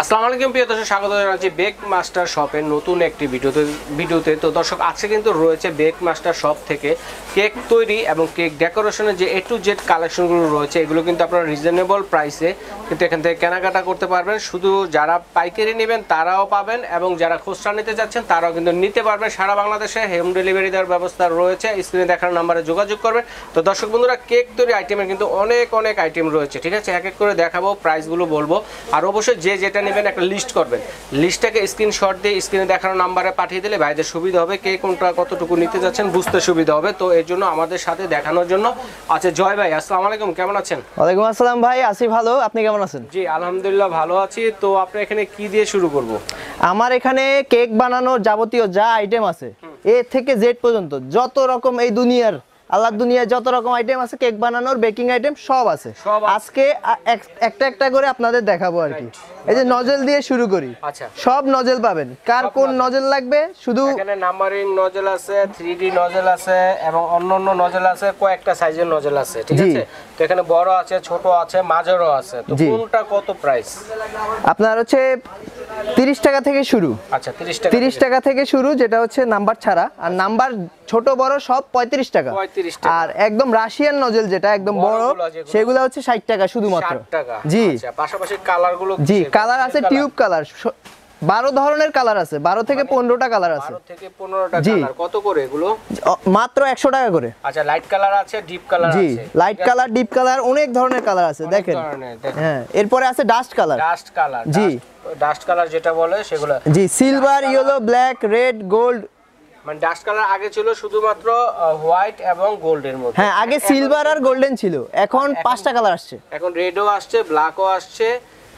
আসসালামু আলাইকুম প্রিয় দর্শক, স্বাগত জানাচ্ছি বেক মাস্টার শপের নতুন একটি ভিডিওতে। তো দর্শক, আজকে কিন্তু রয়েছে বেক মাস্টার শপ থেকে কেক তৈরি এবং কেক ডেকোরেশনের যে A to Z কালেকশনগুলো রয়েছে, এগুলো কিন্তু আপনারা রিজনেবল প্রাইসে কিন্তু এখান থেকে কেনাকাটা করতে পারবেন। শুধু যারা পাইকারি নেবেন তারাও পাবেন এবং যারা খুচরা নিতে যাচ্ছেন তারাও কিন্তু নিতে পারবেন। সারা বাংলাদেশে হোম ডেলিভারি দেওয়ার ব্যবস্থা রয়েছে। স্ক্রিনে দেখার নাম্বারে যোগাযোগ করবেন। তো দর্শক বন্ধুরা, কেক তৈরি আইটেমের কিন্তু অনেক আইটেম রয়েছে, ঠিক আছে? এক এক করে দেখাবো, প্রাইসগুলো বলবো, আর অবশ্যই যে যেটা নেবেন একটা লিস্ট করবেন। লিস্টটাকে স্ক্রিনশট দিয়ে স্ক্রিনে দেখানো নাম্বারে পাঠিয়ে দিলে ভাইদের সুবিধা হবে, কে কোনটা কতটুকু নিতে যাচ্ছেন বুঝতে সুবিধা হবে। তো এর জন্য আমাদের সাথে দেখানোর জন্য আছে জয় ভাই। আসসালামু আলাইকুম, কেমন আছেন? ওয়ালাইকুম আসসালাম ভাই, আছি ভালো, আপনি কেমন আছেন? জি আলহামদুলিল্লাহ ভালো আছি। তো আপনি এখানে কি দিয়ে শুরু করব? আমার এখানে কেক বানানোর যাবতীয় যা আইটেম আছে, এ থেকে জেড পর্যন্ত যত রকম এই দুনিয়ার আল্লাহর দুনিয়ায় যত রকম আইটেম আছে, কেক বানানোর বেকিং আইটেম সব আছে। আজকে একটা করে আপনাদের দেখাবো আর কি। এই যে নজল দিয়ে শুরু করি। আচ্ছা, সব নজল পাবেন, কার কোন নজল লাগবে শুধু এখানে নাম্বারিং নজল আছে, 3D নজল আছে এবং অন্যান্য নজল আছে, কয়েকটা সাইজের নজল আছে, ঠিক আছে? তো এখানে বড় আছে, ছোট আছে, মাঝারও আছে। তো কোনটা কত প্রাইস? আপনার হচ্ছে 30 টাকা থেকে শুরু। আচ্ছা, 30 টাকা থেকে শুরু, যেটা হচ্ছে নাম্বার ছাড়া। আর নাম্বার ছোট বড় সব 35 টাকা। আর একদম রাশিয়ান নজল যেটা একদম বড়, সেগুলো হচ্ছে 60 টাকা শুধুমাত্র। 60 টাকা। জি, আচ্ছা, পাশাপাশি কালারগুলো জি কালার আছে, টিউব কালার 12 ধরনের কালার আছে, 12 থেকে 15টা কালার আছে। 12 থেকে 15টা কালার। কত করে এগুলো? মাত্র 100 টাকা করে। আচ্ছা, লাইট কালার আছে, ডিপ কালার আছে। জি, লাইট কালার, ডিপ কালার, অনেক ধরনের কালার আছে দেখেন। হ্যাঁ, এরপরে আছে ডাস্ট কালার। ডাস্ট কালার, জি, ডাস্ট কালার যেটা বলে সেগুলো। জি, silver, yellow, black, red, gold. মানে ডাস্ট কালার আগে ছিল শুধুমাত্র হোয়াইট এবং গোল্ডের মধ্যে। হ্যাঁ, আগে সিলভার আর গোল্ডেন ছিল, এখন 5টা কালার আসছে। এখন রেডও আসছে, ব্ল্যাকও আসছে,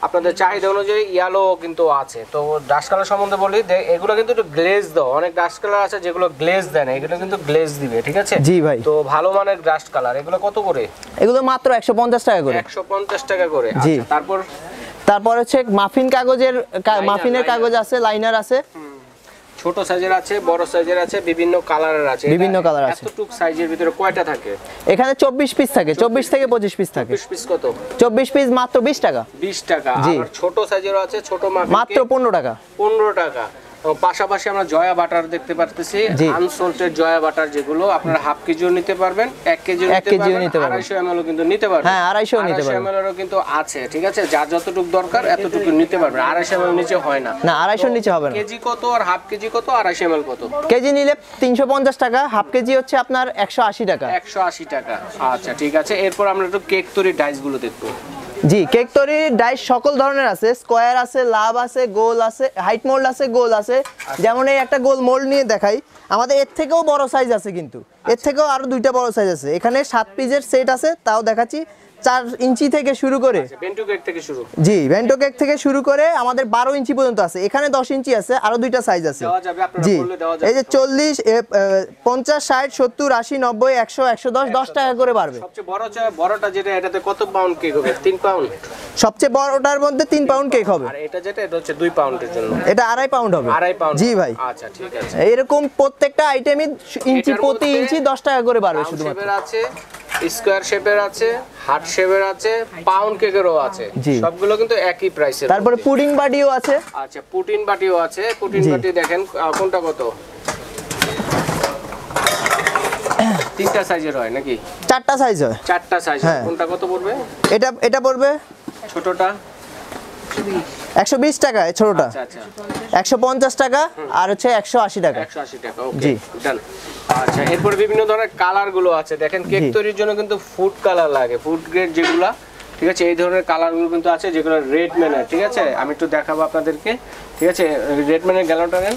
আপনাদের চাহিদা অনুযায়ী ইয়েলো কিন্তু আছে। তো ডাস্ট কালার সম্বন্ধে বলি, এগুলো কিন্তু একটু গ্লেজ দাও। অনেক ডাস্ট কালার আছে যেগুলো গ্লেজ দেয় না, এগুলো কিন্তু গ্লেজ দিবে, ঠিক আছে? জি ভাই। তো ভালো মানের ডাস্ট কালার, এগুলো কত করে? এগুলো মাত্র 150 টাকা করে। 150 টাকা করে। জি। আচ্ছা, তারপর হচ্ছে মাফিনের কাগজ আছে, লাইনার আছে। ছোট সাইজের আছে, বড় সাইজের আছে, বিভিন্ন কালারের আছে। বিভিন্ন কালার আছে। এতটুক সাইজের ভিতরে কয়টা থাকে? এখানে 24 পিস থাকে, 24 থেকে 25 পিস থাকে। 24 পিস কত? 24 পিস মাত্র 20 টাকা। 20 টাকা। আর ছোট সাইজেরও আছে, ছোট মাত্র 15 টাকা। 15 টাকা। পাশাপাশি আমরা জয়া বাটার দেখতে পারতেছি, আনসল্টেড জয়া বাটার, যেগুলো আপনারা হাফ কেজিও নিতে পারবেন, 1 কেজিও নিতে পারবেন, 250 ml কিন্তু নিতে পারবেন। হ্যাঁ, 250 নিতে পারবেন। 250 ml কিন্তু আছে, ঠিক আছে? যার যতটুকু দরকার এতটুকু নিতে পারবেন। 250 ml নিচে হয় না। না, 250 নিচে হবে না। কেজি কত আর হাফ কেজি কত, 250 ml কত? কেজি নিলে 350 টাকা, হাফ কেজি হচ্ছে আপনার 180 টাকা। 180 টাকা। আচ্ছা, ঠিক আছে। এরপর আমরা একটু কেক তৈরির ডাইস গুলো দেখবো। জি, কেক তৈরির ডাইস সকল ধরনের আছে, স্কয়ার আছে, লাভ আছে, গোল আছে, হাইট মোল্ড আছে, গোল আছে। যেমন এই একটা গোল মোল্ড নিয়ে দেখাই, আমাদের এর থেকেও বড় সাইজ আছে, কিন্তু এর থেকেও আরো 2টা বড় সাইজ আছে। এখানে 7 পিসের সেট আছে, তাও দেখাচ্ছি। 4 ইঞ্চি থেকে শুরু করে, বেন্টো কেক থেকে শুরু। জি, বেন্টো কেক থেকে শুরু করে আমাদের 12 ইঞ্চি পর্যন্ত আছে। এখানে 10 ইঞ্চি আছে, আরো 2টা সাইজ আছে। জি, এই যে 40, 50, 60, 70, 80, 90, 100, 110, 10 টাকা করে বাড়বে। সবচেয়ে বড়টা যেটা, এটাতে কত পাউন্ড কেক হবে? 3 পাউন্ড। সবচেয়ে বড়টার মধ্যে 3 পাউন্ড কেক হবে। আর এটা যেটা, এটা হচ্ছে 2 পাউন্ডের জন্য। এটা 2.5 পাউন্ড হবে। 2.5 পাউন্ড। জি ভাই। আচ্ছা, ঠিক আছে। এরকম প্রত্যেকটা আইটেমই ইঞ্চি প্রতি ইঞ্চি 10 টাকা করে বাড়বে শুধুমাত্র। শেপের আছে, স্কয়ার শেপের আছে, হার্ট শেপের আছে, পাউন্ড কেকেরও আছে। সবগুলো কিন্তু একই প্রাইসের। তারপরে পুডিং বাটিও আছে। আচ্ছা, পুডিং বাটিও আছে। পুডিং বাটি দেখেন কোনটা কত? 3টা সাইজের হয় নাকি? 4টা সাইজ হয়। 4টা সাইজ। কোনটা কত পড়বে? এটা পড়বে ছোটটা 120 টাকা, ছোটটা। আচ্ছা, 150 টাকা, আর হচ্ছে 180 টাকা। 180 টাকা। ওকে, ডান। আচ্ছা, এরপর বিভিন্ন ধরনের কালার গুলো আছে। দেখেন, কেক তৈরির জন্য কিন্তু ফুড কালার লাগে, ফুড গ্রেড যেগুলা, ঠিক আছে? এই ধরনের কালারগুলো কিন্তু আছে, যেগুলো রেড ম্যানের, ঠিক আছে? আমি একটু দেখাবো আপনাদেরকে, ঠিক আছে? রেড ম্যানের গ্যালনটা নেন।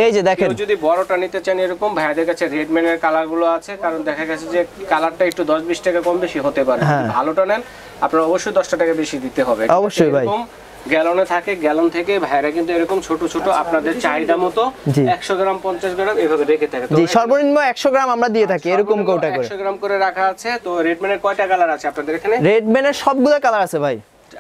এই যে দেখেন, যদি বড়টা নিতে চান এরকম, ভাইয়াদের কাছে রেড ম্যানের কালারগুলো আছে। কারণ দেখা গেছে যে কালারটা একটু 10-20 টাকা কম বেশি হতে পারে। ভালোটা নেন আপনারা অবশ্যই 10 টাকা বেশি দিতে হবে, অবশ্যই ভাই। গ্যালনে থাকে, গ্যালন থেকে ভাইরা কিন্তু এরকম ছোট ছোট আপনাদের চাহিদা মতো 100 গ্রাম, 50 গ্রাম এভাবে রেখে থাকে। জি, সর্বনিম্ন 100 গ্রাম আমরা দিয়ে থাকি, এরকম কৌটা করে 100 গ্রাম করে রাখা আছে। তো রেডম্যানের কয়টা কালার আছে আপনাদের এখানে? রেডম্যানের সবগুলো কালার আছে ভাই,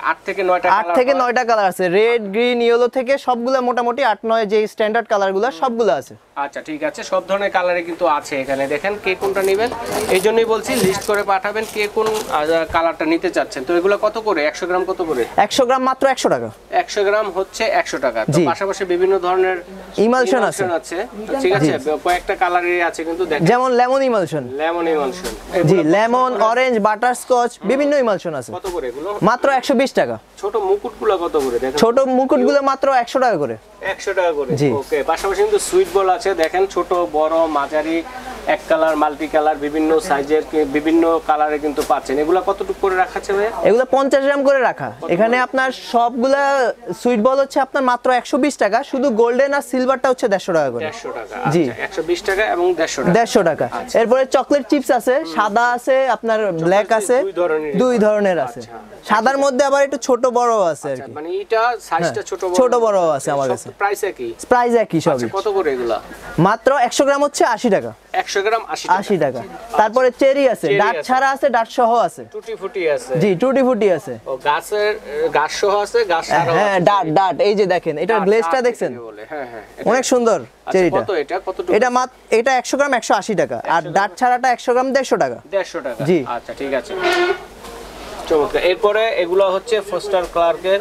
8 থেকে 9টা 8 থেকে 9টা কালার আছে, রেড গ্রিন ইয়েলো থেকে সবগুলা মোটামুটি 8-9 যে স্ট্যান্ডার্ড কালারগুলো সবগুলো আছে। আচ্ছা ঠিক আছে, সব ধরনের কালারে কিন্তু আছে এখানে। দেখেন কে কোনটা নেবেন, এই জন্যই বলছি লিস্ট করে পাঠাবেন কে কোন কালারটা নিতে চাচ্ছেন। তো এগুলো কত করে, 100 গ্রাম কত করে? 100 গ্রাম মাত্র 100 টাকা। 100 গ্রাম হচ্ছে 100 টাকা। তো পাশাপাশি বিভিন্ন ধরনের ইমালশন আছে, ঠিক আছে, কয়েকটা কালারেরই আছে কিন্তু দেখেন, যেমন লেমন ইমালশন, জি লেমন, অরেঞ্জ, বাটারস্কচ, বিভিন্ন ইমালশন আছে। কত করে এগুলো? মাত্র 120 টাকা। ছোট মুকুটগুলো কত করে দেখেন? ছোট মুকুটগুলো মাত্র 100 টাকা করে। 100 টাকা করে, ওকে। পাশাপাশি কিন্তু সুইট বল আছে দেখেন, ছোট বড় মাঝারি, এক কালার, মাল্টি কালার, বিভিন্ন সাইজের, বিভিন্ন কালারে কিন্তু পাচ্ছেন। এগুলা কতটুকু করে রাখা আছে ভাই? এগুলা 50 গ্রাম করে রাখা। এখানে আপনার সবগুলা সুইট বল হচ্ছে আপনার মাত্র 120 টাকা, শুধু গোল্ডেন আর সিলভারটা হচ্ছে 150 টাকা করে। 150 টাকা, জি, আচ্ছা 120 টাকা এবং 150 টাকা। 150 টাকা। এরপরে চকলেট চিপস আছে, সাদা আছে, আপনার ব্ল্যাক আছে, দুই ধরনের আছে। সাদার মধ্যে আবার একটু ছোট বড় আছে আর কি, মানে এটা সাইজটা ছোট বড় আছে আমার কাছে। প্রাইস একই? প্রাইস একই সবই। কত করে এগুলা? মাত্র 100 গ্রাম হচ্ছে 80 টাকা। 100 গ্রাম 80 টাকা। তারপরে চেরি আছে, ডাট ছাড়া আছে, ডাট সহ আছে, টুটি ফুটি আছে, জি টুটি ফুটি আছে, ও গাছ সহ আছে, গাছ ছাড়া আছে। হ্যাঁ ডাট, এই যে দেখেন এটার গ্লেজটা দেখছেন, হ্যাঁ হ্যাঁ, অনেক সুন্দর চেরিটা। কত এটা, কতটুকু? এটা 100 গ্রাম 180 টাকা, আর ডাট ছাড়াটা 100 গ্রাম 150 টাকা। 150 টাকা, জি আচ্ছা ঠিক আছে, চমৎকার। এরপরে এগুলো হচ্ছে ফস্টার ক্লার্কের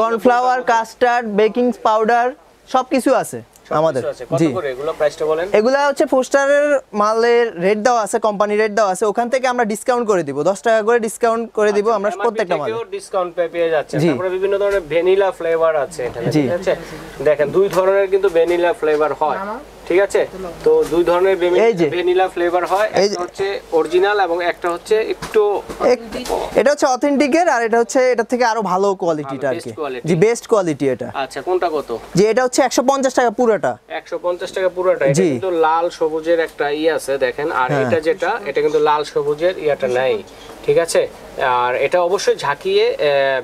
কর্নফ্লাওয়ার, কাস্টার্ড, বেকিং পাউডার সবকিছু আছে আমাদের। জি, কত করে এগুলো, প্রাইসটা বলেন? এগুলা হচ্ছে ফোস্টারের মালের রেট দেওয়া আছে, কোম্পানি রেট দেওয়া আছে, ওখান থেকে আমরা ডিসকাউন্ট করে দিব, 10 টাকা করে ডিসকাউন্ট করে দিব আমরা প্রত্যেকটা মালে। ডিসকাউন্ট পেয়ে যাচ্ছে। তারপরে বিভিন্ন ধরনের ভ্যানিলা ফ্লেভার আছে এখানে, ঠিক আছে। দেখেন দুই ধরনের কিন্তু ভ্যানিলা ফ্লেভার হয়, ঠিক আছে। তো দুই ধরনের ভ্যানিলা ফ্লেভার হয়, একটা হচ্ছে অরিজিনাল এবং একটা হচ্ছে একটু, এটা হচ্ছে অথেন্টিকের, আর এটা হচ্ছে এটা থেকে আরো ভালো কোয়ালিটিটা আর কি, জি বেস্ট কোয়ালিটি এটা। আচ্ছা কোনটা কত? জি এটা হচ্ছে 150 টাকা পুরোটা। 150 টাকা পুরোটা। এটা কিন্তু লাল সবুজের একটা আছে দেখেন, আর এটা যেটা, এটা কিন্তু লাল সবুজের ইয়াটা নাই, ঠিক আছে। আর এটা অবশ্যই ঝাঁকিয়ে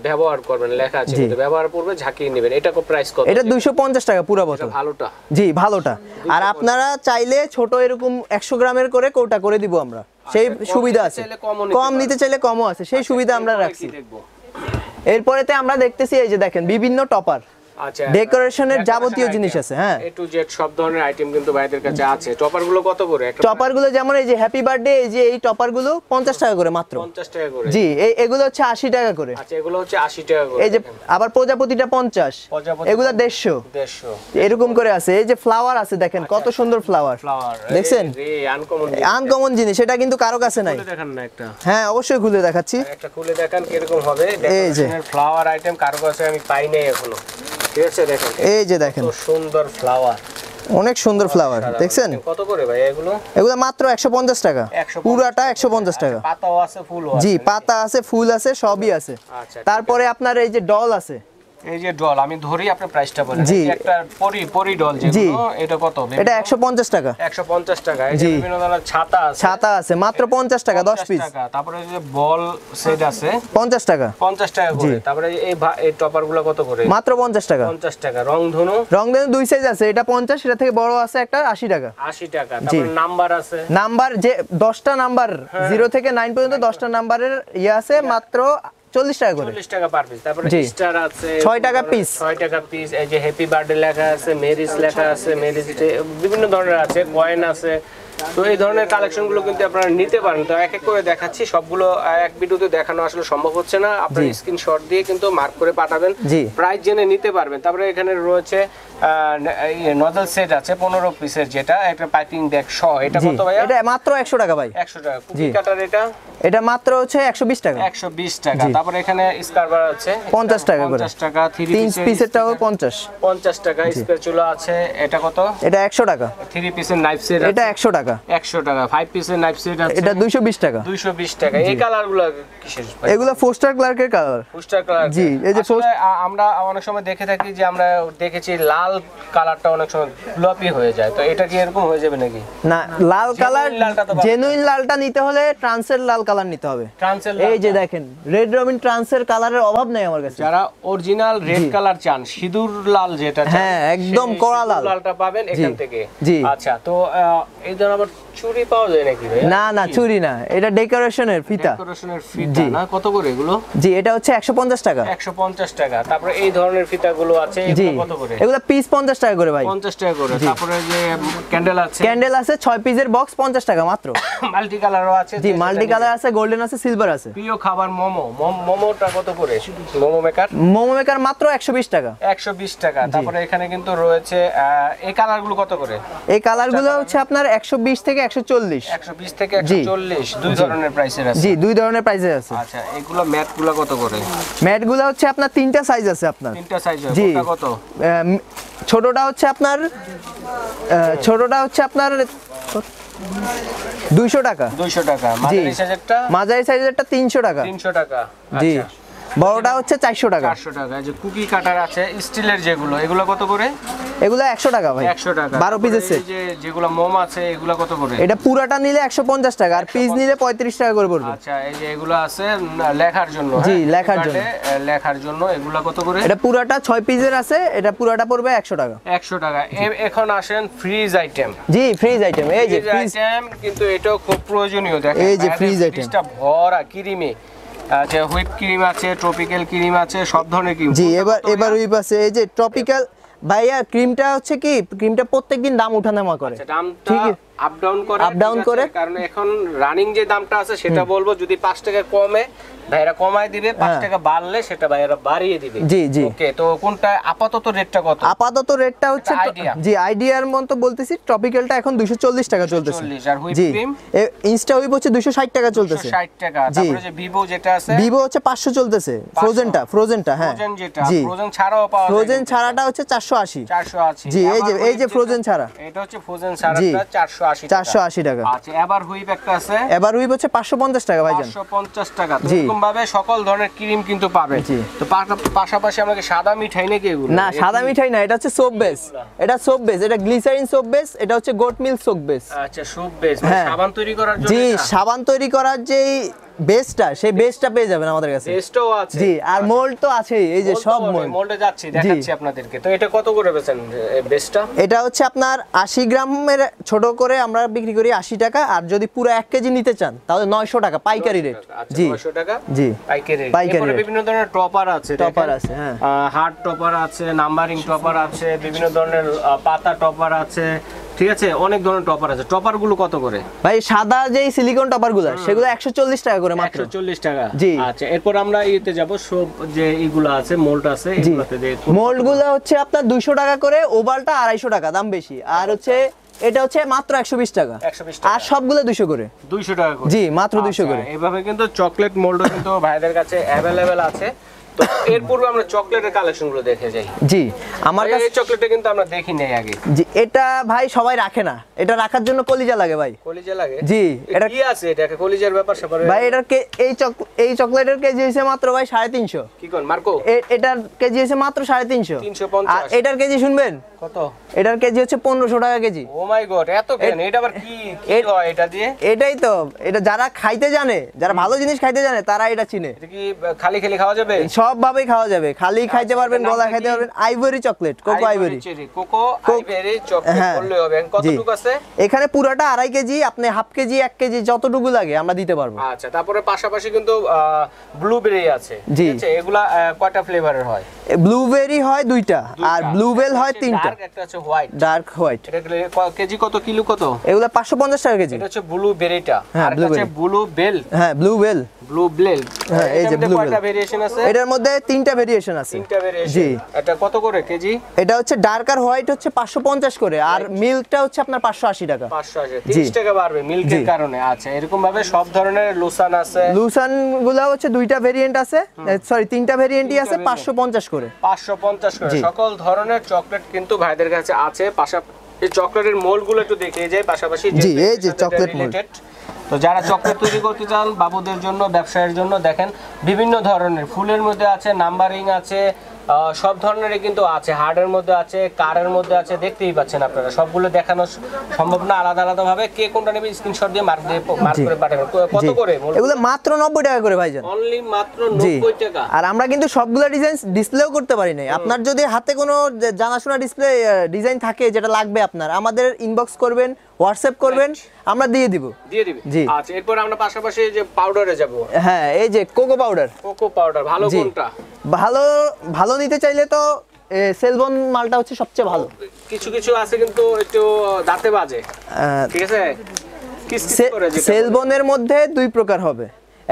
ব্যবহার করবেন, লেখা আছে কিন্তু ব্যবহার করবে, ঝাঁকিয়ে নেবেন। এটা কত প্রাইস? কত? এটা 250 টাকা পুরো বোতল। ভালোটা? জি ভালোটা। আর আপনারা চাইলে ছোট এরকম 100 গ্রামের করে কৌটা করে দিব আমরা, সেই সুবিধা আছে। কম নিতে চাইলে কমও আছে, সেই সুবিধা আমরা রাখছি। এরপরেতে আমরা দেখতেছি এই যে দেখেন বিভিন্ন টপার, আচ্ছা ডেকোরেশনের যাবতীয় জিনিস আছে, হ্যাঁ এ টু জেড সব ধরনের আইটেম কিন্তু ভাইদের কাছে আছে। টপার গুলো কত করে? টপার গুলো যেমন এই যে হ্যাপি বার্থডে, এই যে এই টপার গুলো 50 টাকা করে মাত্র। 50 টাকা করে, জি এগুলো হচ্ছে 80 টাকা করে। আচ্ছা এগুলো হচ্ছে 80 টাকা করে। এই যে আবার প্রজাপতিটা 50, এগুলো 150 এরকম করে আছে। এই যে ফ্লাওয়ার আছে দেখেন, কত সুন্দর ফ্লাওয়ার দেখছেন, আনকমন জিনিস, এটা কিন্তু কারো কাছে নাই। দেখেন না একটা? হ্যাঁ অবশ্যই খুলে দেখাচ্ছি, একটা খুলে দেখান কিরকম হবে। ডেকোরেশনের ফ্লাওয়ার আইটেম কারো কাছে আমি পাই নাই এখনো, ঠিক আছে। দেখেন এই যে দেখেন কত সুন্দর ফ্লাওয়ার, অনেক সুন্দর ফ্লাওয়ার দেখছেন। কত করে ভাই এগুলো? এগুলো মাত্র 150 টাকা, পুরাটা 150 টাকা। পাতাও আছে, ফুল আছে, জি পাতা আছে, ফুল আছে, সবই আছে। তারপরে আপনার এই যে ডল আছে, এই যে ডল, আমি ধরি আপনি প্রাইসটা বলেন। একটা পরি ডল যেগুলো, এটা কত? এটা 150 টাকা। 150 টাকা। এই যে বিভিন্ন ধরনের ছাতা আছে মাত্র 50 টাকা 10 পিস। তারপরে এই যে বল সেট আছে 50 টাকা। 50 টাকা করে। তারপরে এই টপারগুলো কত করে? মাত্র 50 টাকা। 50 টাকা। রংধনু দুই সাইজ আছে, এটা 50, এটা থেকে বড় আছে একটা 80 টাকা। 80 টাকা। তারপরে নাম্বার আছে, নাম্বার যে 10টা নাম্বার 0 থেকে 9 পর্যন্ত 10টা নাম্বারের আছে মাত্র 40 টাকা করে। 40 টাকা পার পিস। তারপরে স্টার আছে 6 টাকা পিস। 6 টাকা পিস। এই যে হ্যাপি বার্থডে লেখা আছে, মেরিজ লেখা আছে, মেরিজ বিভিন্ন ধরনের আছে, কয়েন আছে। তো এই ধরনের কালেকশন গুলো কিন্তু আপনারা নিতে পারেন। তো এক এক করে দেখাচ্ছি, সবগুলো এক ভিডিওতে দেখানো আসলে সম্ভব হচ্ছে না। আপনারা স্ক্রিনশট দিয়ে কিন্তু মার্ক করে পাঠাবেন, প্রাইস জেনে নিতে পারবেন। তারপরে এখানে রয়েছে নজল সেট আছে 15 পিসের, যেটা একটা পাইপিং ব্যাগ সহ। এটা কত ভাই? এটা মাত্র 100 টাকা ভাই। 100 টাকা। কুকি কাটার এটা মাত্র হচ্ছে 120 টাকা। 120 টাকা। তারপরে এখানে স্কারবার আছে 50 টাকা করে। 50 টাকা। 3 পিসেরটাও 50 টাকা। স্প্যাচুলা আছে, এটা কত? এটা 100 টাকা। 3 পিসের নাইফ সেট এটা 100 টাকা। 100 টাকা। 5 পিসের নাইফ সেট আছে, এটা 220 টাকা। 220 টাকা। এই কালারগুলো কিসের? এগুলো ফোস্টার ক্লার্কের কালার। ফোস্টার কালার, জি। এই যে আমরা অনেক সময় দেখে থাকি যে আমরা দেখেছি লাল কালারটা অনেক সময় গ্লোপি হয়ে যায়, তো এটা কি এরকম হয়ে যাবে নাকি? না, লাল কালার জেনুইন লালটা নিতে হলে ট্রান্সের লাল কালার নিতে হবে। এই যে দেখেন রেড রবিন ট্রান্সের কালারের অভাব নেই আমার কাছে। যারা অরিজিনাল রেড কালার চান, সিঁদুর লাল যেটা, হ্যাঁ একদম কড়া লালটা পাবেন এখান থেকে। আচ্ছা, তো এই ধরনের আবার চুরি পাওয়া যায় নাকি ভাই? না না, চুরি না, এটা ডেকোরেশনের ফিতা। ডেকোরেশনের ফিতা না, কত করে এগুলো? জি, এটা হচ্ছে 150 টাকা। 150 টাকা। তারপরে এই ধরনের ফিতাগুলো আছে, জি, এগুলো কত করে? এগুলো পিস 50 টাকা করে ভাই। 50 টাকা করে। তারপরে যে ক্যান্ডেল আছে, ক্যান্ডেল আছে 6 পিসের বক্স 50 টাকা মাত্র। মাল্টি কালারও আছে। জি, মাল্টি কালার আছে, গোল্ডেন আছে, সিলভার আছে। প্রিয় খাবার মোমো, মোমোটা কত করে? মোমো মেকার, মোমো মেকার মাত্র 120 টাকা। 120 টাকা। তারপরে এখানে কিন্তু রয়েছে এই কালারগুলো কত করে? এই কালারগুলো হচ্ছে আপনার 120 থেকে 140। 120 থেকে 140, দুই ধরনের প্রাইসের আছে। জি, দুই ধরনের প্রাইসে আছে। আচ্ছা, এগুলো ম্যাটগুলো কত করে? ম্যাটগুলো হচ্ছে আপনার তিনটা সাইজ আছে আপনার। তিনটা সাইজ হয়, জি, কোনটা কত? ছোটটা হচ্ছে আপনার 200 টাকা। 200 টাকা। মাঝারি সাইজেরটা? মাঝারি সাইজেরটা 300 টাকা। 300 টাকা। জি, আচ্ছা, বড়টা হচ্ছে 400 টাকা। 400 টাকা। এই যে কুকি কাটার আছে স্টিলের যেগুলো, এগুলো কত করে? এগুলো 100 টাকা ভাই। 100 টাকা। 12 পিসের সেট। এই যে যেগুলো মোম আছে, এগুলো কত করে? এটা পুরাটা নিলে 150 টাকা, আর পিস নিলে 35 টাকা করে পড়বে। আচ্ছা, এই যে এগুলো আছে লেখার জন্য। জি, হ্যাঁ? লেখার জন্য। লেখার জন্য এগুলো কত করে? এটা পুরাটা 6 পিসের আছে, এটা পুরাটা পড়বে 100 টাকা। 100 টাকা। এখন আসেন ফ্রিজ আইটেম। জি, ফ্রিজ আইটেম। এই যে ফ্রিজ আইটেম কিন্তু এটাও খুব প্রয়োজনীয়। দেখেন এই যে ফ্রিজ আইটেম, ফ্রিজটা ভরা ক্রিমে। আচ্ছা, হুইপ ক্রিম আছে, ট্রপিক্যাল ক্রিম আছে, সব ধরনের ক্রিম। জি, এবার হুইপ আছে। এই যে ট্রপিক্যাল ভাইয়া, ক্রিমটা হচ্ছে কি, ক্রিমটা প্রত্যেকদিন দাম ওঠানামা করে। আচ্ছা, দামটা ঠিক আপ ডাউন করে, আপ ডাউন করে। কারণ এখন রানিং যে দামটা আছে সেটা বলবো, যদি 5 টাকা কমে ভাইরা কমায় দিবে, 5 টাকা বাড়লে সেটা ভাইরা বাড়িয়ে দিবে। জি জি। ওকে, তো কোনটা আপাতত রেটটা কত? আপাতত রেটটা হচ্ছে idea। জি, আইডিয়ার মতো বলতেছি, ট্রপিক্যালটা এখন 240 টাকা চলতেছে। 40। আর হুইপ জি, ক্রিম ইনস্টা হুইপ হচ্ছে 260 টাকা চলতেছে। 260 টাকা। জি। তারপরে যে ভিভো যেটা আছে, ভিভো হচ্ছে 500 চলতেছে। ফ্রোজেনটা হ্যাঁ। ফ্রোজেন যেটা, জি, ফ্রোজেন ছাড়াও পাওয়া যায়। ফ্রোজেন ছাড়াটা হচ্ছে 480। 480। জি, এই আবার যে হুইপ ফ্রোজেন ছাড়া, এটা হচ্ছে ফ্রোজেন ছাড়াটা 480 টাকা। 480 টাকা। আচ্ছা, এবার হুইপ একটা আছে, এবার হুইপ হচ্ছে 550 টাকা ভাইজান। 550 টাকা। তো জি। এরকম ভাবে সকল ধরনের ক্রিম কিন্তু পাবে। জি। তো পাশাপাশি আমাকে সাদা মিঠাই নাকি এগুলো? না, সাদা মিঠাই না, এটা হচ্ছে সোপ বেস। এটা সোপ বেস, এটা গ্লিসারিন সোপ বেস, এটা হচ্ছে গোট মিল্ক সোপ বেস। আচ্ছা, সুপ বেস, হ্যাঁ। সাবান তৈরি করার জন্য। জি, এটা? সাবান তৈরি করার যে বেসটা, সেই বেসটা পেয়ে যাবেন আমাদের কাছে। বেস্টও আছে। জি, আর মোল্ড তো আছেই, এই যে সব মোল্ড। মোল্ডে যাচ্ছি, দেখাচ্ছি আপনাদেরকে। তো এটা কত করে বেচেন বেস্টটা? এটা হচ্ছে আপনার 80 গ্রামের ছোট করে আমরা বিক্রি করি 80 টাকা, আর যদি পুরো 1 কেজি নিতে চান তাহলে 900 টাকা পাইকারি রেট। আচ্ছা, জি 900 টাকা জি, পাইকারি রেট। পাইকারি এরপরে রেট। বিভিন্ন ধরনের টপার আছে, টপার দেখেন। আছে, হ্যাঁ। হার্ড টপার আছে, নাম্বারিং টপার আছে, বিভিন্ন ধরনের পাতা টপার আছে, ঠিক আছে, অনেক ধরনের টপার আছে। টপার গুলো কত করে ভাই? সাদা যেই সিলিকন টপার গুলো, সেগুলো 140 টাকা করে মাত্র। 140 টাকা। জি। আচ্ছা, এরপর আমরা ইতে যাব, সব যে এইগুলো আছে মোল্ড আছে, জি, এগুলোতে মোল্ড গুলো হচ্ছে আপনার 200 টাকা করে, ওভালটা 250 টাকা, দাম বেশি। আর হচ্ছে এটা হচ্ছে মাত্র 120 টাকা। 120 টাকা। আর সবগুলো 200 করে। 200 টাকা করে। জি, মাত্র 200 করে। আচ্ছা, এভাবে কিন্তু চকলেট মোল্ডও কিন্তু ভাইদের কাছে অ্যাভেলেবেল আছে। তো এর পূর্বে আমরা চকলেটের কালেকশনগুলো দেখে যাই। জি, আমার কাছে এই চকলেটটা কিন্তু আমরা দেখি নাই আগে। জি, এটা ভাই সবাই রাখে না, এটা রাখার জন্য কলিজা লাগে ভাই। কলিজা লাগে? জি, এটা এটা কি আছে? এটা কলিজার ব্যাপার স্যাপার? ভাই এটার এই চকলেটের কেজি হইছে মাত্র ভাই 350। কি কোন মার্কো? এটার কেজি হইছে মাত্র 350। 350। আর এটার কেজি শুনবেন কত? এটার কেজি হচ্ছে 1500 টাকা কেজি। ও মাই গড, এত কেন? এটা আবার কি হয় এটা দিয়ে? এটাই তো, এটা যারা খাইতে জানে, যারা ভালো জিনিস খাইতে জানে, তারা এটা চিনে। এটা কি খালি খালি খাওয়া যাবে? সব ভাবেই খাওয়া যাবে, খালি খাইতে পারবেন, গলা খাইতে পারবেন। Ivory chocolate, cocoa ivory. Cocoa ivory chocolate হ্যাঁ। বললে হবে। কতটুকু আছে? এখানে পুরোটা 2.5 কেজি, আপনি হাফ কেজি 1 কেজি যতটুকু লাগে আমরা দিতে পারবো। আচ্ছা, তারপরে পাশাপাশি কিন্তু ব্লুবেরি আছে, জি। ঠিক আছে? এগুলা কয়টা ফ্লেভারের হয়? ব্লুবেরি হয় 2টা, আর ব্লুবেল হয় 3টা। একটা আছে হোয়াইট, ডার্ক হোয়াইট। এটা কেজি কত, কিলো কত? এগুলা 550 টাকা কেজি। এটা হচ্ছে ব্লুবেরিটা, হ্যাঁ, আর এটা হচ্ছে ব্লু বেল। হ্যাঁ, ব্লুবেল। Blue bell. হ্যাঁ, এই যে ব্লু বেল। কয়টা ভেরিয়েশন আছে? এটার মধ্যে 3টা ভেরিয়েশন আছে। 3টা ভেরিয়েশন। জি। এটা কত করে কেজি? এটা হচ্ছে ডার্ক আর হোয়াইট হচ্ছে 550 করে, আর মিল্কটা হচ্ছে আপনার 580 টাকা। 580, 30 টাকা বাড়বে মিল্কের কারণে। আচ্ছা, এরকম ভাবে সব ধরনের লোসান আছে। লুসান গুলা হচ্ছে 2টা ভেরিয়েন্ট আছে, সরি 3টা ভেরিয়েন্টই আছে, 550 করে। 550 করে। জি। সকল ধরনের চকলেট কিন্তু ভাইদের কাছে আছে। এই চকলেটের মোল্ড গুলো একটু দেখিয়ে যায় পাশাপাশি। জি, এই যে চকলেট মোল্ড। তো যারা চকলেট তৈরি করতে চান বাবুদের জন্য, ব্যবসায়ের জন্য, দেখেন বিভিন্ন ধরনের ফুলের মধ্যে আছে, নাম্বারিং আছে, সব ধরনেরই কিন্তু আছে। হার্ডের মধ্যে আছে, কারের মধ্যে আছে, দেখতেই পাচ্ছেন আপনারা। সবগুলো দেখানো সম্ভব না আলাদা আলাদা ভাবে। কে কোনটা নেবে স্ক্রিনশট দিয়ে মার্ক করে পাঠাবেন। কত করে? এগুলো মাত্র 90 টাকা করে ভাইজান। অনলি মাত্র জি। 90 টাকা। আর আমরা কিন্তু সবগুলো ডিজাইন ডিসপ্লেও করতে পারি না। আপনার যদি হাতে কোনো জানাশোনা ডিসপ্লে ডিজাইন থাকে যেটা লাগবে আপনার, আমাদের ইনবক্স করবেন, হোয়াটসঅ্যাপ করবেন, আমরা দিয়ে দিব। দিয়ে দিবে। জি। আচ্ছা, এরপর আমরা পাশাপাশি যে পাউডারে যাব। হ্যাঁ, এই যে কোকো পাউডার। কোকো পাউডার ভালো কোনটা? ভালো ভালো নিতে চাইলে তো সেলবন মালটা হচ্ছে সবচেয়ে ভালো। কিছু কিছু আছে কিন্তু একটু দাঁতে বাজে, ঠিক আছে? সেলবনের মধ্যে দুই প্রকার হবে,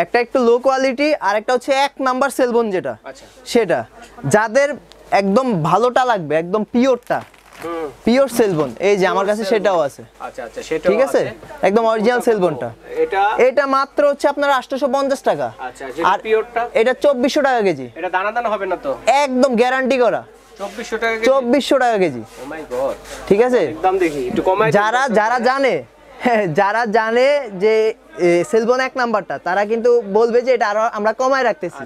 একটা একটু লো কোয়ালিটি আর একটা হচ্ছে এক নাম্বার সেলবন যেটা, সেটা যাদের একদম ভালোটা লাগবে, একদম পিওরটা, পিওর সেলবন, এই যে আমার কাছে সেটাও আছে। আচ্ছা আচ্ছা, সেটাও ঠিক আছে, একদম অরিজিনাল সেলবনটা। এটা মাত্র হচ্ছে আপনার 850 টাকা। আচ্ছা, আর পিওরটা এটা 2400 টাকা কেজি। এটা দানা দানা হবে না তো? একদম গ্যারান্টি করা। 2400 টাকা কেজি? 2400 টাকা কেজি। ও মাই গড, ঠিক আছে। একদম দেখি একটু কমাই। যারা জানে যে সেলবন এক নাম্বারটা, তারা কিন্তু বলবে যে এটা আরো আমরা কমায় রাখতেছি।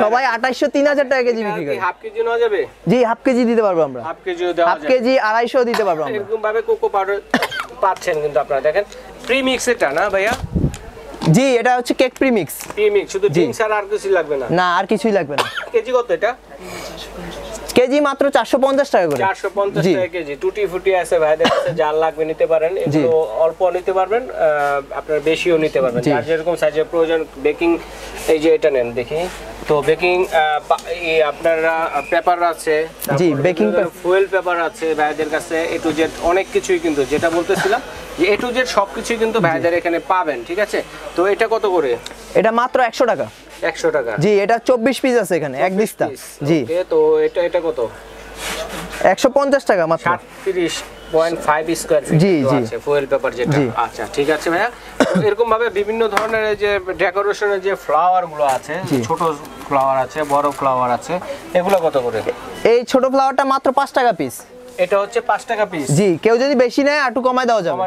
সবাই 2800 3000 টাকা কেজি বিক্রি করে। হাফ কেজি নেওয়া যাবে? জি, হাফ কেজি দিতে পারবো আমরা। হাফ কেজিও দেওয়া যাবে, হাফ কেজি 250 দিতে পারবো আমরা। এরকম ভাবে কোকো পাউডার পাচ্ছেন কিন্তু আপনারা। দেখেন প্রিমিক্স এটা না ভাইয়া? জি, এটা হচ্ছে কেক প্রিমিক্স। প্রিমিক্স, শুধু ড্রিঙ্কস আর কিছু লাগবে না? না, আর কিছুই লাগবে না। কেজি কত এটা? কেজি মাত্র 450 টাকা করে। 450 টাকা কেজি। টুটি ফুটি আছে ভাইদের কাছে, যার লাগবে নিতে পারেন। এগুলো অল্প নিতে পারবেন, আপনারা বেশিও নিতে পারবেন, যার যেরকম সাইজের প্রয়োজন। বেকিং, এই যে এটা নেন দেখি তো, বেকিং আপনারা পেপার আছে, জি, বেকিং ফুয়েল পেপার আছে ভাইদের কাছে। এ টু জেড অনেক কিছুই কিন্তু, যেটা বলতেছিলাম যে এ টু জেড সবকিছুই কিন্তু ভাইদের এখানে পাবেন। ঠিক আছে, তো এটা কত করে? এটা মাত্র 100 টাকা। 100 টাকা? জি, এটা 24 পিস আছে এখানে, এক দিস্তা। জি, তো এটা কত? 150 টাকা মাত্র। 37.5 স্কয়ার ফিট আছে ফুয়েল পেপার যেটা। আচ্ছা, ঠিক আছে ভাইয়া। তো এরকম ভাবে বিভিন্ন ধরনের যে ডেকোরেশনের যে ফ্লাওয়ার গুলো আছে, ছোট ফ্লাওয়ার আছে, বড় ফ্লাওয়ার আছে, এগুলো কত করে? এই ছোট ফ্লাওয়ারটা মাত্র 5 টাকা পিস। এটা হচ্ছে 5 টাকা পিস? জি, কেউ যদি বেশি নেয় একটু কমায় দেওয়া যাবে।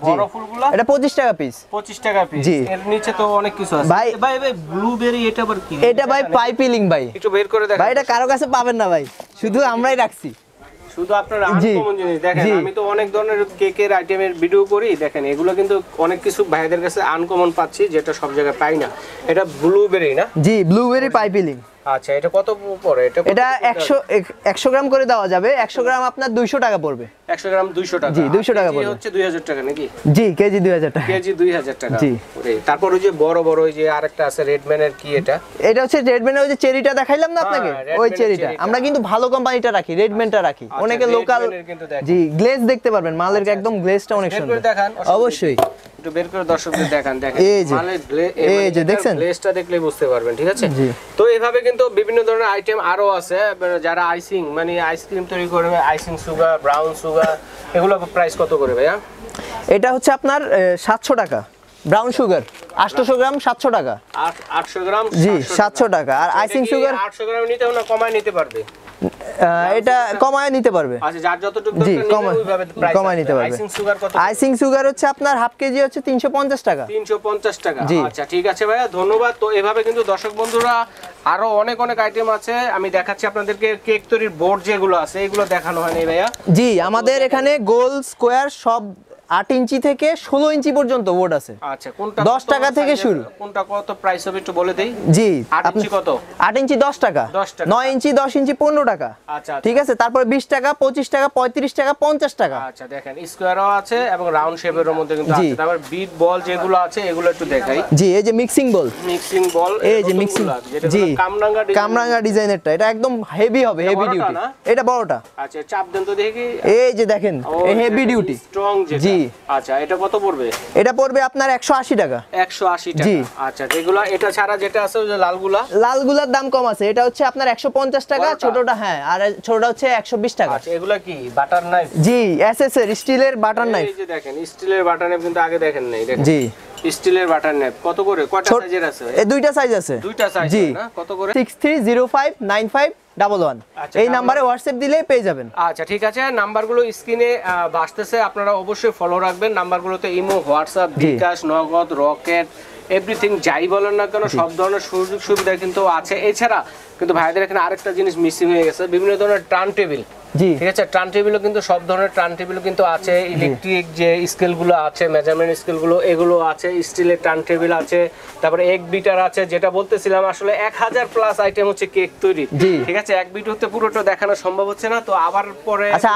বড় ফুলগুলো? এটা 25 টাকা পিস। 25 টাকা পিস। এর নিচে তো অনেক কিছু আছে। ভাই ব্লুবেরি এটা আবার কি? এটা ভাই পাইপিলিং ভাই। একটু বের করে দেখেন ভাই, এটা কারো কাছে পাবেন না ভাই, শুধু আমরাই রাখছি। শুধু আপনার আনকমন জিনিস দেখেন। আমি তো অনেক ধরনের কেকের আইটেমের ভিডিও করি, দেখেন এগুলো কিন্তু অনেক কিছু ভাইদের কাছে আনকমন পাচ্ছি, যেটা সব জায়গায় পাই না। এটা ব্লুবেরি না? জি, ব্লুবেরি পাইপিলিং। আচ্ছা, এটা কত পড়ে? এটা 100 গ্রাম করে দেওয়া যাবে। 100 গ্রাম আপনার 200 টাকা পড়বে। 100 গ্রাম 200 টাকা? জি, 200 টাকা পড়বে। হচ্ছে 2000 টাকা নাকি? জি, কেজি 2000 টাকা। কেজি 2000 টাকা। জি। তারপর ওই যে বড় বড় ওই যে আরেকটা আছে রেডম্যানের, কি এটা? এটা হচ্ছে রেডম্যানের ওই যে চেরিটা দেখাইলাম না আপনাকে, ওই চেরিটা। আমরা কিন্তু ভালো কোম্পানিটা রাখি, রেডম্যানটা রাখি। অনেকে লোকাল। জি, গ্লেজ দেখতে পারবেন, মালের একদম গ্লেজটা অনেক সুন্দর। অবশ্যই একটু বের করে দর্শকদের দেখান। দেখেন মালের এই যে দেখছেন, গ্লেজটা দেখলেই বুঝতে পারবেন। ঠিক আছে, তো এইভাবে কিন্তু বিভিন্ন ধরনের আইটেম আরো আছে। যারা আইসিং মানে আইসক্রিম তৈরি করবে, আইসিং সুগার, ব্রাউন সুগার, এগুলো প্রাইস কত করে ভাইয়া? এটা হচ্ছে আপনার 700 টাকা। ব্রাউন সুগার 800 গ্রাম 700 টাকা। 800 গ্রাম? জি, 700 টাকা। আর আইসিং সুগার 800 গ্রাম নিতে হবে না কমায় নিতে পারবে? এটা কমায় নিতে পারবে। আচ্ছা, যার যতটুকু দরকার ওইভাবে প্রাইস কমায় নিতে পারবে। আইসিং সুগার কত? আইসিং সুগার হচ্ছে আপনার হাফ কেজি হচ্ছে 350 টাকা। 350 টাকা? আচ্ছা, ঠিক আছে ভাইয়া, ধন্যবাদ। তো এভাবে কিন্তু দর্শক বন্ধুরা আরো অনেক অনেক আইটেম আছে। আমি দেখাচ্ছি আপনাদেরকে কেক তৈরির বোর্ড যেগুলো আছে, এগুলো দেখানো হয়নি ভাইয়া। জি, আমাদের এখানে গোল, স্কোয়ার সব 8 ইঞ্চি থেকে 16 ইঞ্চি পর্যন্ত বোর্ড আছে। আচ্ছা, কোনটা 10 টাকা থেকে শুরু? কোনটা কত প্রাইস হবে একটু বলে দেই। জি, 8 ইঞ্চি কত? 8 ইঞ্চি 10 টাকা, 9 ইঞ্চি 10 ইঞ্চি 15 টাকা। আচ্ছা, ঠিক আছে। তারপর 20 টাকা, 25 টাকা, 35 টাকা, 50 টাকা। আচ্ছা, দেখেন স্কোয়ারও আছে এবং রাউন্ড শেপের মধ্যে কিন্তু আছে। তারপর বিট বল যেগুলো আছে এগুলো একটু দেখাই। জি, এই যে মিক্সিং বল। মিক্সিং বল, এই যে মিক্সিং। জি, কামরাঙ্গা ডিজাইনেরটা। এটা একদম হেভি হবে, হেভি ডিউটি। এটা বড়টা। আচ্ছা, চাপ দেন তো দেখি। এই যে দেখেন, এই হেভি ডিউটি স্ট্রং যেটা। জি। আচ্ছা, এটা কত পড়বে? এটা পড়বে আপনার 180 টাকা। 180 টাকা? আচ্ছা, এগুলা এটা ছাড়া যেটা আছে ওই যে লালগুলার দাম কম আছে। এটা হচ্ছে আপনার 150 টাকা ছোটটা। হ্যাঁ, আর ছোটটা হচ্ছে 120 টাকা। আচ্ছা, এগুলা কি বাটার নাইফ? জি, এসএস এর স্টিলের বাটার নাইফ। এই যে দেখেন স্টিলের বাটার নাইফ কিন্তু আগে দেখেন নাই। দেখেন জি, স্টিলের বাটার নাইফ কত করে? কয়টা সাইজের আছে? এই দুইটা সাইজ আছে। দুইটা সাইজ না? কত করে? 63059511। এই নম্বরে হোয়াটসঅ্যাপ দিলেই পেয়ে যাবেন। আচ্ছা, ঠিক আছে। নাম্বারগুলো স্ক্রিনে ভাসতেছে, আপনারা অবশ্যই ফলো রাখবেন। নাম্বারগুলোতে ইমো, হোয়াটসঅ্যাপ, বিকাশ, নগদ, রকেট, এভরিথিং যাই বলেন না কেন সব ধরনের সুযোগ সুবিধা কিন্তু আছে। এছাড়া কিন্তু ভাইদের এখানে আরেকটা জিনিস মিসিং হয়ে গেছে, বিভিন্ন ধরনের টার্ন টেবিল। জি। ঠিক আছে, টার্ন টেবিলও কিন্তু সব ধরনের টার্ন টেবিলও কিন্তু আছে, ইলেকট্রিক যে স্কেলগুলো আছে, মেজারমেন্ট স্কেলগুলো এগুলো আছে, স্টিলের টার্ন টেবিল আছে, তারপরে এক বিটার আছে, যেটা বলতেছিলাম আসলে 1000 প্লাস আইটেম হচ্ছে কেক তৈরি। জি। ঠিক আছে, এক ভিডিওতে পুরোটা দেখানো সম্ভব হচ্ছে না, তো আবার পরে আচ্ছা,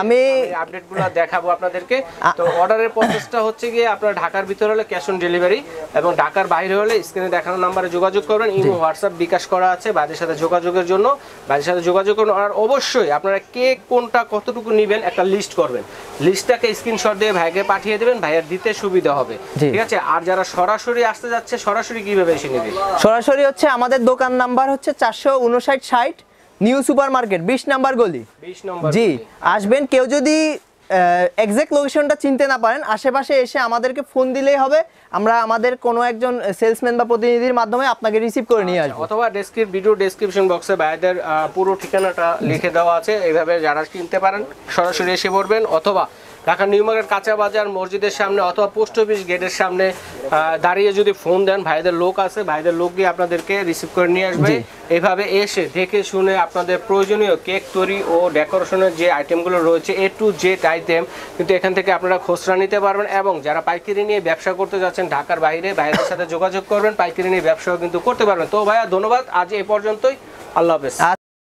আমি আপডেটগুলো দেখাবো আপনাদেরকে। তো অর্ডারের প্রসেসটা হচ্ছে গিয়ে আপনার ঢাকার ভিতরে হলে ক্যাশ অন ডেলিভারি, এবং ঢাকার বাইরে হলে স্ক্রিনে দেখানো নাম্বারে যোগাযোগ করবেন। ইমো, হোয়াটসঅ্যাপ, বিকাশ করা আছে ভাইদের সাথে যোগাযোগের জন্য, ভাইদের সাথে যোগাযোগ করুন। আর অবশ্যই আপনারা কেক কোনটা কতটুকু নেবেন একটা লিস্ট করবেন, লিস্টটাকে স্ক্রিনশট দিয়ে ভাইকে পাঠিয়ে দেবেন, ভাইয়ের দিতে সুবিধা হবে। ঠিক আছে, আর যারা সরাসরি আসতে যাচ্ছে সরাসরি কিভাবে এসে নেবে? সরাসরি হচ্ছে আমাদের দোকান নাম্বার হচ্ছে 459-60 নিউ সুপার মার্কেট 20 নাম্বার গলি। 20 নম্বর। জি, আসবেন। কেউ যদি এক্সাক্ট লোকেশনটা চিনতে না পারেন, আশেপাশে এসে আমাদেরকে ফোন দিলেই হবে, আমরা আমাদের কোনো একজন সেলসম্যান বা প্রতিনিধির মাধ্যমে আপনাকে রিসিভ করে নিয়ে আসবো। অথবা ভিডিও ডেসক্রিপশন বক্সে ভাইদের পুরো ঠিকানাটা লিখে দেওয়া আছে, এইভাবে যারা কিনতে পারেন সরাসরি এসে পড়বেন, অথবা ঢাকা নিউ মার্কেট কাঁচা বাজার মসজিদের সামনে অথবা পোস্ট অফিস গেটের সামনে দাঁড়িয়ে যদি ফোন দেন, ভাইদের লোক আছে, ভাইদের লোক গিয়ে আপনাদেরকে রিসিভ করে নিয়ে আসবে। এইভাবে এসে দেখে শুনে আপনাদের প্রয়োজনীয় কেক তৈরি ও ডেকোরেশনের যে আইটেমগুলো রয়েছে A to Z আইটেম কিন্তু এখান থেকে আপনারা খুচরা নিতে পারবেন, এবং যারা পাইকারি নিয়ে ব্যবসা করতে যাচ্ছেন ঢাকার বাইরে, ভাইদের সাথে যোগাযোগ করবেন, পাইকারি নিয়ে ব্যবসাও কিন্তু করতে পারবেন। তো ভাইয়া ধন্যবাদ, আজ এই পর্যন্তই, আল্লাহ হাফেজ।